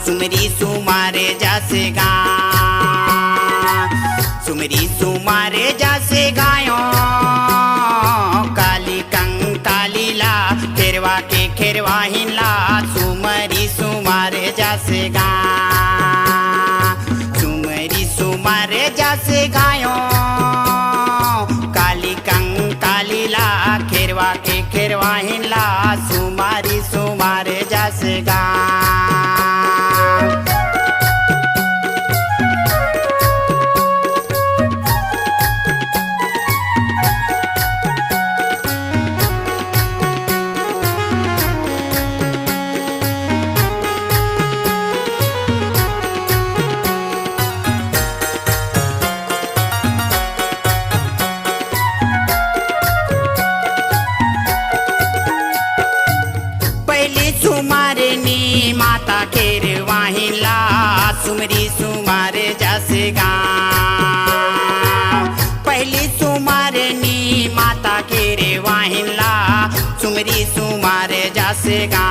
सुमरी सुमारे जासे गा सुमरी सुमारे जासे गायो काली कंकाली ला खेरवा के खेरवा हिला सुमरी सुमारे जासे गा सुमरी सुमारे जासे गायो काली कंकाली ला खेरवा के खेरवा हिला सुमारी सुमारे जासे गा सुमारे नी माता खेर वाहिला सुमरी सुमारे जासे गा पहली सुमारे नी माता खेर वाहिला सुमरी सुमारे जासे गा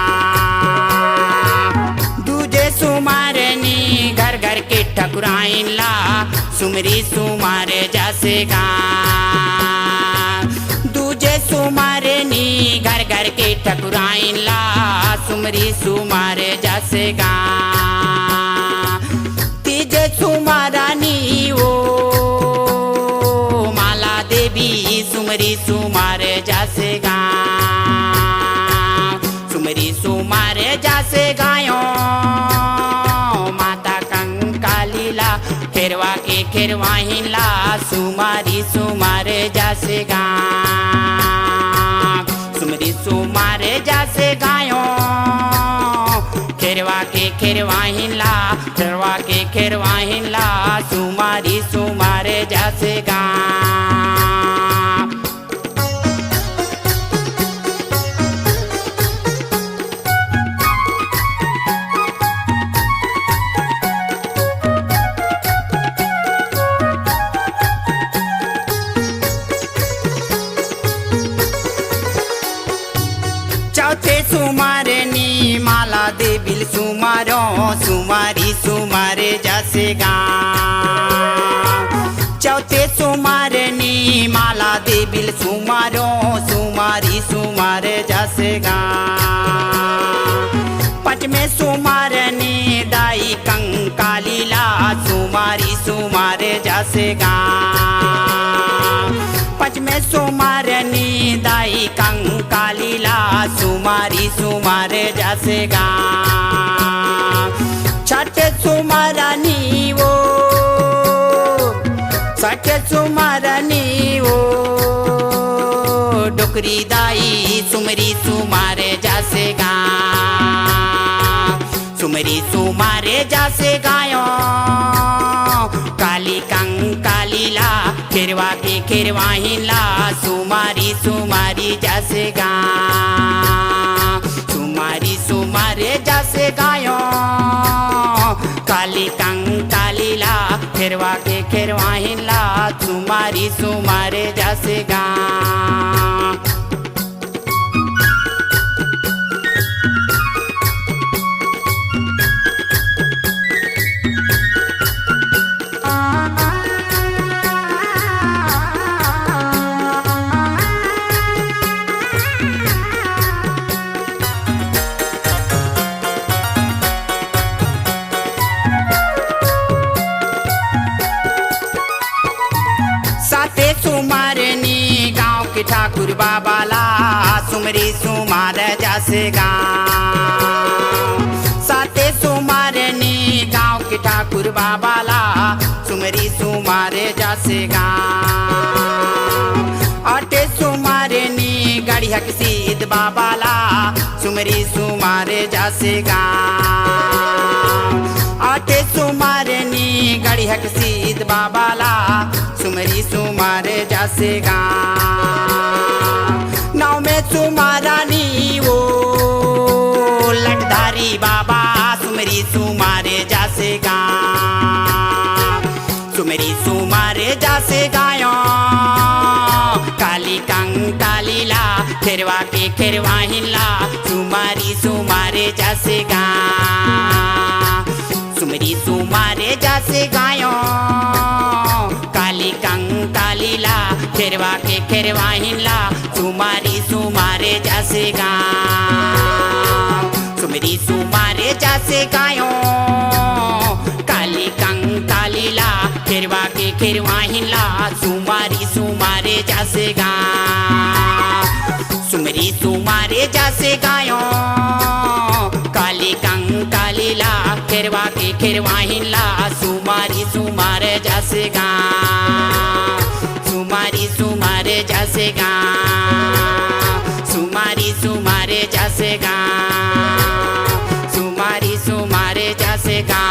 दूजे सुमारे नी घर घर के ठकुराइला सुमरी सुमारे जासे गा दूजे सुमारे नी घर घर के ठकुराइला सुमरी सुमारे जासे गा तीजे सुमारानी ओ माला देवी सुमरी सुमारे जासे गा सुमरी सुमारे जासे गायो माता कंकालीला खेरवा के खेरवा हिला सुमारी सुमारे जासे गा सुमरी सुमारे जासे गायो खेरवा के खेरवा हिला खेरवा के खेरवा हिला सुमारी सुमारे जासे गा चौथे सुमारे नी माला देविल सुमारो सुमारी सुमारे जासे गा चौथे सुमारे नी माला देविल सुमारो सुमारी सुमारे जासे गा पचमे सुमारे नी दाई कंकालीला सुमारी सुमारे जासे गा पचमे सुमारे नी दाई कंकालीला सुमारी सुमारे जासे गा छठे सुमारानी वो छठे सुमारानी वो डोकरी दाई सुमरी सुमारे जासे गा सुमरी सुमारे जासे गायो काली कंकालीला खेरवा के खेरवा हिला सुमारी सुमारी जासे गा सुमारी सुमारे जासे गायो काली कंकालीला खेरवा के खेरवा हिला सुमारी सुमारे जासे गा साते सुमारे नी गाँव के ठाकुर बाबाला सुमरी सुमारे जासे गा साते सुमारे नी गाँव के ठाकुर बाबाला सुमरी सुमारे जासे गा आठे सुमारे नी गढ़िया के सीध बाबाला सुमरी सुमारे जासे गा आठे सुमारे नी गढ़िया के सीध बाबाला सुमरी सुमारे जासे गा नाव में सुमारानी वो लटधारी बाबा सुमरी सुमारे जासे गा सुमरी सुमारे जासे गायो काली कंकालीला खेरवा के खेरवा हिला सुमारी सुमारे जासे गा जासे गायो काली कंकालीला खेरवा के खेरवा हिनला सुमारी सुमारे जासे गा सुमरी सुमारे जासे गायो काली कंकालीला खेरवा के खेरवा हिनला सुमारी सुमारे जासे गा सुमरी सुमारे जासे गायो काली कंकालीला खेरवा के खेरवा हिनला सुमारी सुमारे जासे गा सुमारी सुमारे जासे गा सुमारी सुमारे जासे गा सुमारी सुमारे जासे गा